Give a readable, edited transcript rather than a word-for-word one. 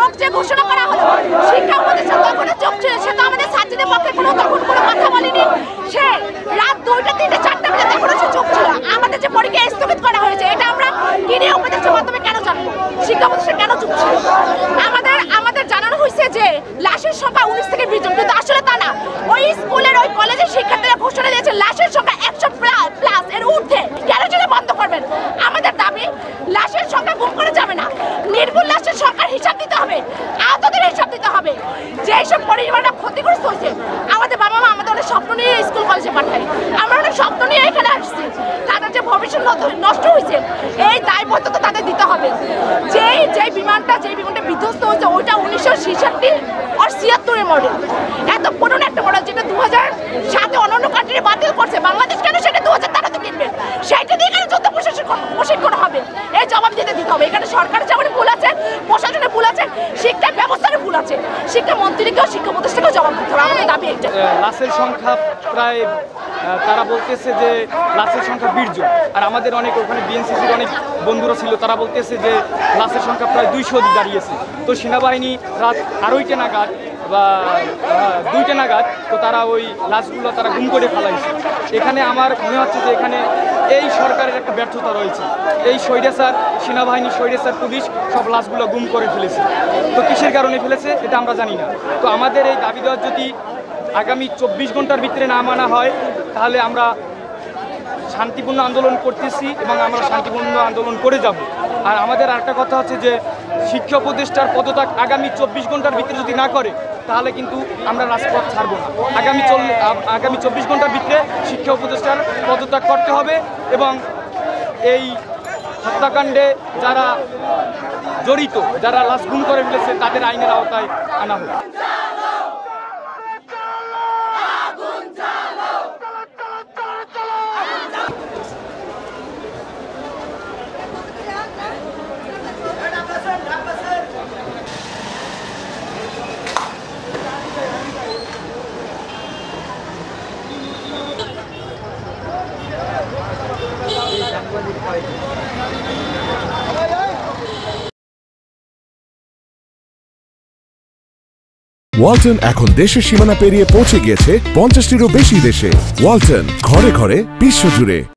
হোক যে ঘোষণা করা হলো, শিক্ষা উপদেষ্টা তখনও চুপ ছিল। সে তো আমাদের ছাত্রীদের পক্ষে তখন কোনো কথা বলেনি। সে রাত 2টা 3টা 4টা বাজে তখনও সে চুপ ছিল। আমাদের যে পরীক্ষা স্থগিত করা হয়েছে এটা আমরা কিনে উপদেষ্টার মাধ্যমে কেন জানবো? শিক্ষা উপদেষ্টা কেন চুপ ছিল? আমাদের জানানো হয়েছে যে লাশের সংখ্যা 19 থেকে 20 জন, কিন্তু আসলে তা না। ওই স্কুলের ওই কলেজের শিক্ষার্থীরা ঘোষণা দিয়েছে লাশের সংখ্যা 100 প্লাস এর ঊর্ধ্বে। কেন যদি বন্ধ করবেন? আমাদের দাবি লাশের সংখ্যা গুম করে যাবে না, নির্ভুল লাশের সংখ্যার হিসাব দিতে হবে, আহতদের হিসাব দিতে হবে। যেসব পরিবাররা ক্ষতিগ্রস্ত হয়েছে, আমাদের বাবা মা আমাদের অনেক স্বপ্ন নিয়ে স্কুল কলেজে পাঠায়, আমরা অনেক স্বপ্ন নিয়ে এখানে আসছি। তাদের যে ভবিষ্যৎ নষ্ট হয়েছে এই দায়বদ্ধতা তাদের দিতে হবে। যে বিমানটা বিধ্বস্ত হয়েছে ওইটা 1966 আর 76-এর মডেল। এত পুরনো একটা মডেল যেটা 2007-এ অন্যান্য কান্ট্রি বাতিল করছে, বাংলাদেশ কেন সেটা 2013-তে কিনবে? সেইটা দিয়ে এখানে যুদ্ধ প্রশিক্ষণ হবে, এই জবাব দিতে হবে। এখানে সরকারের যেমন ভুল আছে, প্রশাসনের ভুল আছে, শিক্ষা ব্যবস্থার ভুল আছে। শিক্ষা মন্ত্রীকেও শিক্ষা প্রতিষ্ঠানকেও জবাব দিতে হবে। আমাদের দাবি একটা। লাশের সংখ্যা প্রায় তারা বলতেছে যে লাশের সংখ্যা 20 জন, আর আমাদের অনেক ওখানে বিএনসিসির অনেক বন্ধুরা ছিল, তারা বলতেছে যে লাশের সংখ্যা প্রায় 200 দাঁড়িয়েছে। তো সেনাবাহিনী রাত 2:30 নাগাদ বা 2টা নাগাদ তো তারা ওই লাশগুলো তারা গুম করে ফেলাইছে। এখানে আমার মনে হচ্ছে যে এখানে এই সরকারের একটা ব্যর্থতা রয়েছে। এই স্বৈরাচার সেনাবাহিনী, স্বৈরাচার পুলিশ সব লাশগুলো গুম করে ফেলেছে। তো কিসের কারণে ফেলেছে এটা আমরা জানি না। তো আমাদের এই দাবি দেওয়ার যদি আগামী 24 ঘন্টার ভিতরে না মানা হয় তাহলে আমরা শান্তিপূর্ণ আন্দোলন করতেছি এবং আমরা শান্তিপূর্ণ আন্দোলন করে যাব। আর আমাদের আরেকটা কথা হচ্ছে যে শিক্ষা উপদেষ্টার পদত্যাগ আগামী 24 ঘন্টার ভিতরে যদি না করে তাহলে কিন্তু আমরা রাজপথ ছাড়ব না। আগামী 24 ঘন্টার ভিতরে শিক্ষা উপদেষ্টার পদত্যাগ করতে হবে এবং এই হত্যাকাণ্ডে যারা জড়িত, যারা লাশ গুম করে ফেলেছে তাদের আইনের আওতায় আনা হবে। ওয়ালটন এখন দেশের সীমানা পেরিয়ে পৌঁছে গিয়েছে 50টিরও বেশি দেশে। ওয়ালটন, ঘরে ঘরে বিশ্বজুড়ে।